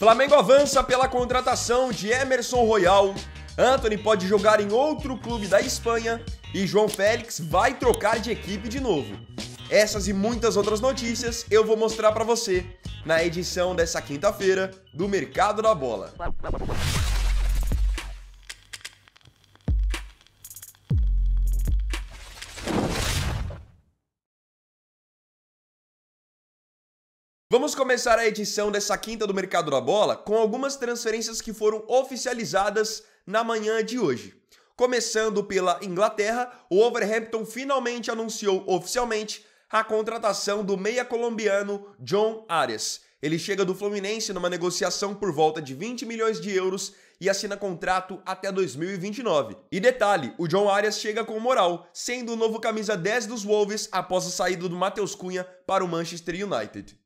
Flamengo avança pela contratação de Emerson Royal, Antony pode jogar em outro clube da Espanha e João Félix vai trocar de equipe de novo. Essas e muitas outras notícias eu vou mostrar para você na edição dessa quinta-feira do Mercado da Bola. Vamos começar a edição dessa quinta do Mercado da Bola com algumas transferências que foram oficializadas na manhã de hoje. Começando pela Inglaterra, o Wolverhampton finalmente anunciou oficialmente a contratação do meia colombiano John Arias. Ele chega do Fluminense numa negociação por volta de 20 milhões de euros e assina contrato até 2029. E detalhe, o John Arias chega com moral, sendo o novo camisa 10 dos Wolves após a saída do Matheus Cunha para o Manchester United.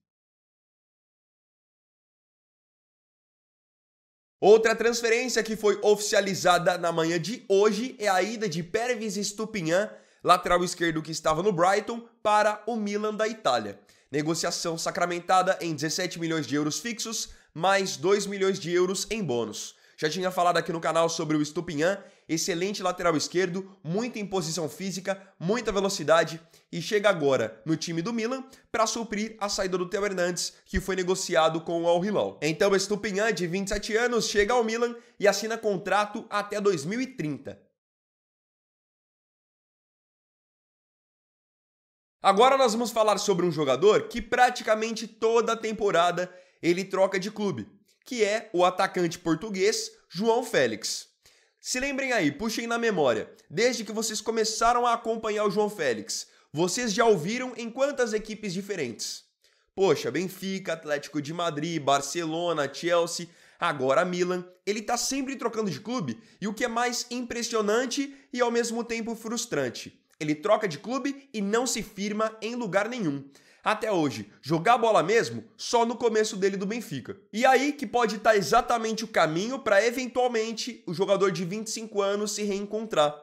Outra transferência que foi oficializada na manhã de hoje é a ida de Pervis Estupiñán, lateral esquerdo que estava no Brighton, para o Milan da Itália. Negociação sacramentada em 17 milhões de euros fixos, mais 2 milhões de euros em bônus. Já tinha falado aqui no canal sobre o Estupiñán, excelente lateral esquerdo, muita imposição física, muita velocidade e chega agora no time do Milan para suprir a saída do Theo Hernandes, que foi negociado com o Al Hilal. Então o Estupiñán, de 27 anos, chega ao Milan e assina contrato até 2030. Agora nós vamos falar sobre um jogador que praticamente toda a temporada ele troca de clube, que é o atacante português João Félix. Se lembrem aí, puxem na memória, desde que vocês começaram a acompanhar o João Félix, vocês já ouviram em quantas equipes diferentes? Poxa, Benfica, Atlético de Madrid, Barcelona, Chelsea, agora Milan. Ele tá sempre trocando de clube e o que é mais impressionante e ao mesmo tempo frustrante, ele troca de clube e não se firma em lugar nenhum. Até hoje, jogar bola mesmo só no começo dele do Benfica. E aí que pode estar exatamente o caminho para eventualmente o jogador de 25 anos se reencontrar.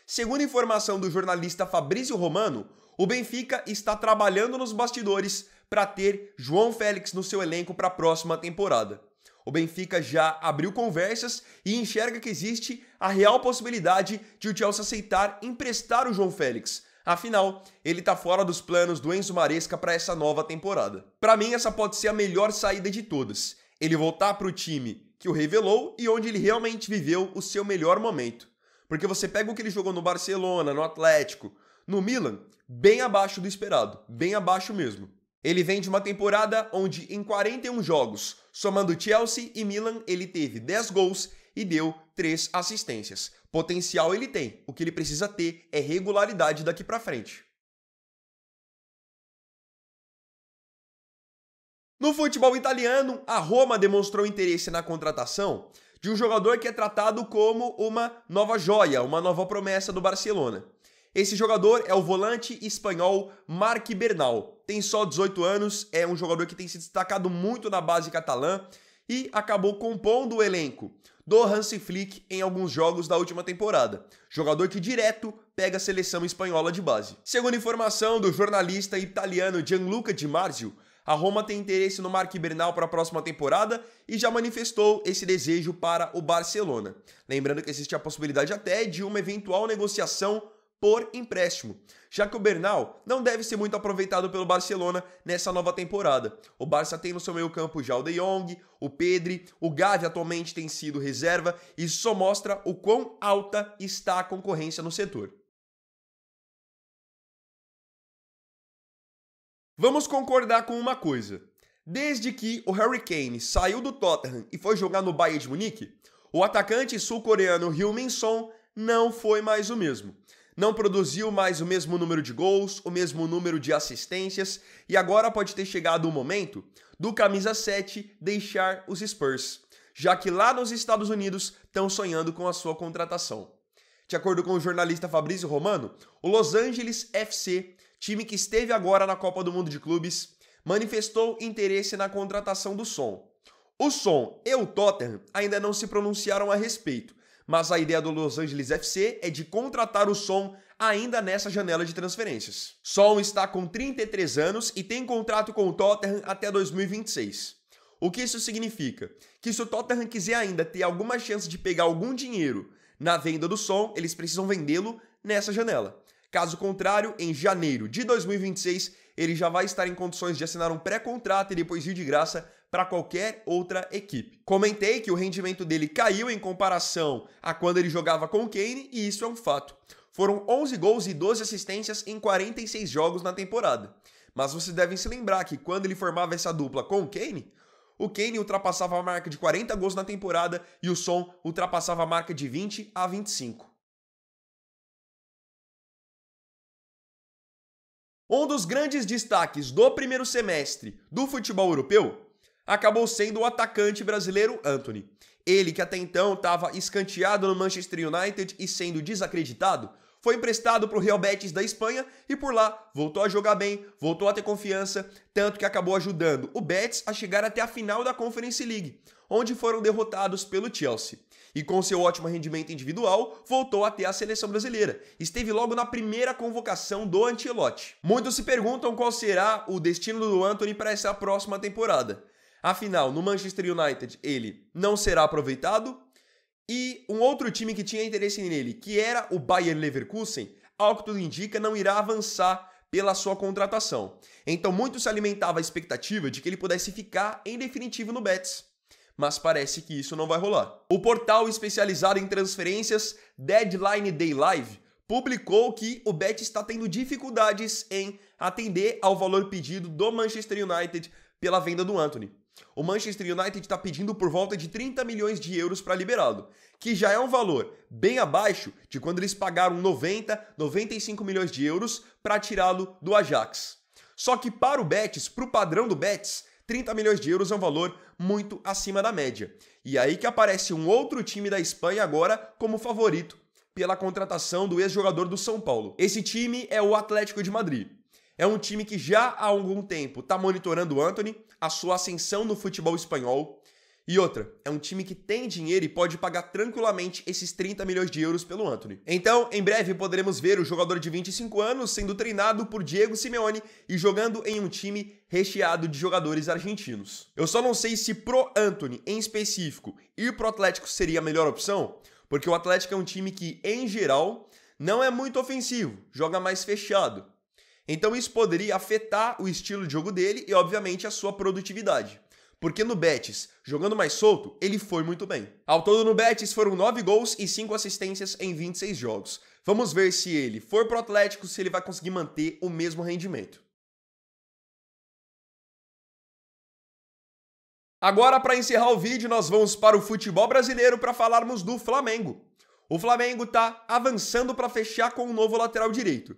Segundo informação do jornalista Fabrício Romano, o Benfica está trabalhando nos bastidores para ter João Félix no seu elenco para a próxima temporada. O Benfica já abriu conversas e enxerga que existe a real possibilidade de o Chelsea aceitar emprestar o João Félix. Afinal, ele tá fora dos planos do Enzo Maresca para essa nova temporada. Para mim, essa pode ser a melhor saída de todas. Ele voltar para o time que o revelou e onde ele realmente viveu o seu melhor momento. Porque você pega o que ele jogou no Barcelona, no Atlético, no Milan, bem abaixo do esperado, bem abaixo mesmo. Ele vem de uma temporada onde em 41 jogos, somando Chelsea e Milan, ele teve 10 gols e deu 3 assistências. Potencial ele tem, o que ele precisa ter é regularidade daqui para frente. No futebol italiano, a Roma demonstrou interesse na contratação de um jogador que é tratado como uma nova joia, uma nova promessa do Barcelona. Esse jogador é o volante espanhol Marc Bernal. Tem só 18 anos, é um jogador que tem se destacado muito na base catalã e acabou compondo o elenco do Hansi Flick em alguns jogos da última temporada. Jogador que direto pega a seleção espanhola de base. Segundo informação do jornalista italiano Gianluca Di Marzio, a Roma tem interesse no Marc Bernal para a próxima temporada e já manifestou esse desejo para o Barcelona. Lembrando que existe a possibilidade até de uma eventual negociação por empréstimo, já que o Bernal não deve ser muito aproveitado pelo Barcelona nessa nova temporada. O Barça tem no seu meio campo já o De Jong, o Pedri, o Gavi atualmente tem sido reserva e isso só mostra o quão alta está a concorrência no setor. Vamos concordar com uma coisa. Desde que o Harry Kane saiu do Tottenham e foi jogar no Bayern de Munique, o atacante sul-coreano Heung-min Son não foi mais o mesmo. Não produziu mais o mesmo número de gols, o mesmo número de assistências e agora pode ter chegado o momento do camisa 7 deixar os Spurs, já que lá nos Estados Unidos estão sonhando com a sua contratação. De acordo com o jornalista Fabrício Romano, o Los Angeles FC, time que esteve agora na Copa do Mundo de Clubes, manifestou interesse na contratação do Son. O Son e o Tottenham ainda não se pronunciaram a respeito, mas a ideia do Los Angeles FC é de contratar o Son ainda nessa janela de transferências. Son está com 33 anos e tem contrato com o Tottenham até 2026. O que isso significa? Que se o Tottenham quiser ainda ter alguma chance de pegar algum dinheiro na venda do Son, eles precisam vendê-lo nessa janela. Caso contrário, em janeiro de 2026, ele já vai estar em condições de assinar um pré-contrato e depois ir de graça para qualquer outra equipe. Comentei que o rendimento dele caiu em comparação a quando ele jogava com o Kane, e isso é um fato. Foram 11 gols e 12 assistências em 46 jogos na temporada. Mas vocês devem se lembrar que quando ele formava essa dupla com o Kane ultrapassava a marca de 40 gols na temporada e o Son ultrapassava a marca de 20 a 25. Um dos grandes destaques do primeiro semestre do futebol europeu acabou sendo o atacante brasileiro Antony. Ele, que até então estava escanteado no Manchester United e sendo desacreditado, foi emprestado para o Real Betis da Espanha e por lá voltou a jogar bem, voltou a ter confiança, tanto que acabou ajudando o Betis a chegar até a final da Conference League, onde foram derrotados pelo Chelsea. E com seu ótimo rendimento individual, voltou até a seleção brasileira. Esteve logo na primeira convocação do Ancelotti. Muitos se perguntam qual será o destino do Antony para essa próxima temporada. Afinal, no Manchester United ele não será aproveitado e um outro time que tinha interesse nele, que era o Bayer Leverkusen, ao que tudo indica, não irá avançar pela sua contratação. Então muito se alimentava a expectativa de que ele pudesse ficar em definitivo no Betis. Mas parece que isso não vai rolar. O portal especializado em transferências Deadline Day Live publicou que o Betis está tendo dificuldades em atender ao valor pedido do Manchester United pela venda do Antony. O Manchester United está pedindo por volta de 30 milhões de euros para liberá-lo, que já é um valor bem abaixo de quando eles pagaram 90, 95 milhões de euros para tirá-lo do Ajax. Só que para o Betis, para o padrão do Betis, 30 milhões de euros é um valor muito acima da média. E aí que aparece um outro time da Espanha agora como favorito pela contratação do ex-jogador do São Paulo. Esse time é o Atlético de Madrid. É um time que já há algum tempo está monitorando o Antony, a sua ascensão no futebol espanhol. E outra, é um time que tem dinheiro e pode pagar tranquilamente esses 30 milhões de euros pelo Antony. Então, em breve poderemos ver o jogador de 25 anos sendo treinado por Diego Simeone e jogando em um time recheado de jogadores argentinos. Eu só não sei se pro Antony, em específico, ir pro Atlético seria a melhor opção, porque o Atlético é um time que, em geral, não é muito ofensivo, joga mais fechado. Então isso poderia afetar o estilo de jogo dele e, obviamente, a sua produtividade. Porque no Betis, jogando mais solto, ele foi muito bem. Ao todo no Betis foram 9 gols e 5 assistências em 26 jogos. Vamos ver se ele for pro Atlético, se ele vai conseguir manter o mesmo rendimento. Agora, para encerrar o vídeo, nós vamos para o futebol brasileiro para falarmos do Flamengo. O Flamengo está avançando para fechar com um novo lateral direito.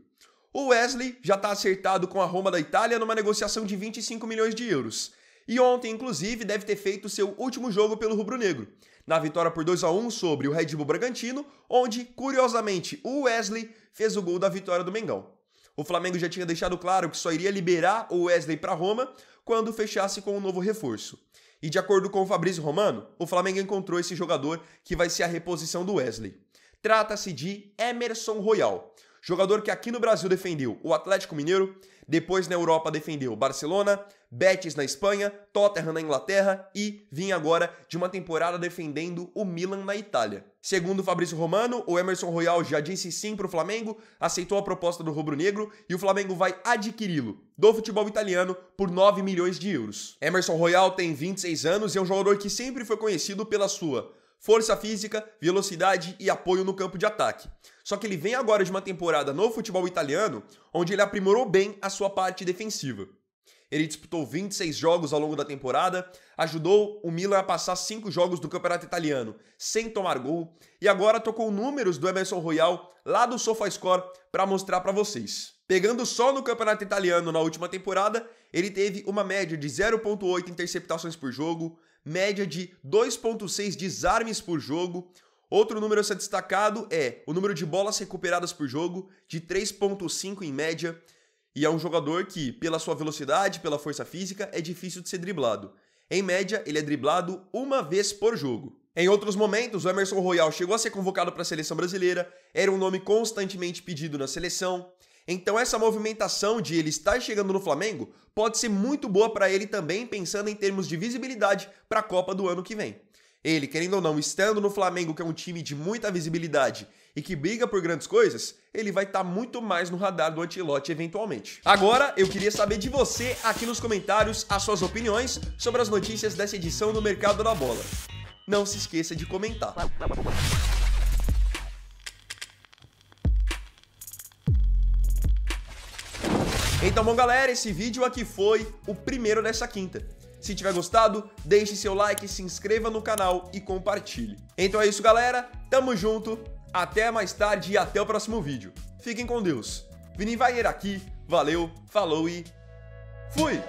O Wesley já está acertado com a Roma da Itália numa negociação de 25 milhões de euros. E ontem, inclusive, deve ter feito seu último jogo pelo rubro-negro, na vitória por 2-1 sobre o Red Bull Bragantino, onde, curiosamente, o Wesley fez o gol da vitória do Mengão. O Flamengo já tinha deixado claro que só iria liberar o Wesley para Roma quando fechasse com um novo reforço. E de acordo com o Fabrício Romano, o Flamengo encontrou esse jogador que vai ser a reposição do Wesley. Trata-se de Emerson Royal. Jogador que aqui no Brasil defendeu o Atlético Mineiro, depois na Europa defendeu Barcelona, Betis na Espanha, Tottenham na Inglaterra e vinha agora de uma temporada defendendo o Milan na Itália. Segundo Fabrício Romano, o Emerson Royal já disse sim para o Flamengo, aceitou a proposta do rubro-negro e o Flamengo vai adquiri-lo do futebol italiano por 9 milhões de euros. Emerson Royal tem 26 anos e é um jogador que sempre foi conhecido pela sua força física, velocidade e apoio no campo de ataque. Só que ele vem agora de uma temporada no futebol italiano, onde ele aprimorou bem a sua parte defensiva. Ele disputou 26 jogos ao longo da temporada, ajudou o Milan a passar 5 jogos do campeonato italiano sem tomar gol, e agora tocou números do Emerson Royal lá do SofaScore para mostrar para vocês. Pegando só no campeonato italiano na última temporada, ele teve uma média de 0,8 interceptações por jogo, média de 2,6 desarmes por jogo. Outro número a ser destacado é o número de bolas recuperadas por jogo, de 3,5 em média, e é um jogador que, pela sua velocidade, pela força física, é difícil de ser driblado. Em média, ele é driblado uma vez por jogo. Em outros momentos, o Emerson Royal chegou a ser convocado para a seleção brasileira, era um nome constantemente pedido na seleção. Então essa movimentação de ele estar chegando no Flamengo pode ser muito boa para ele também, pensando em termos de visibilidade para a Copa do ano que vem. Ele, querendo ou não, estando no Flamengo, que é um time de muita visibilidade e que briga por grandes coisas, ele vai estar muito mais no radar do Ancelotti eventualmente. Agora, eu queria saber de você aqui nos comentários as suas opiniões sobre as notícias dessa edição do Mercado da Bola. Não se esqueça de comentar. Então, bom galera, esse vídeo aqui foi o primeiro dessa quinta. Se tiver gostado, deixe seu like, se inscreva no canal e compartilhe. Então é isso, galera. Tamo junto, até mais tarde e até o próximo vídeo. Fiquem com Deus. Vini Wagner aqui, valeu, falou e fui!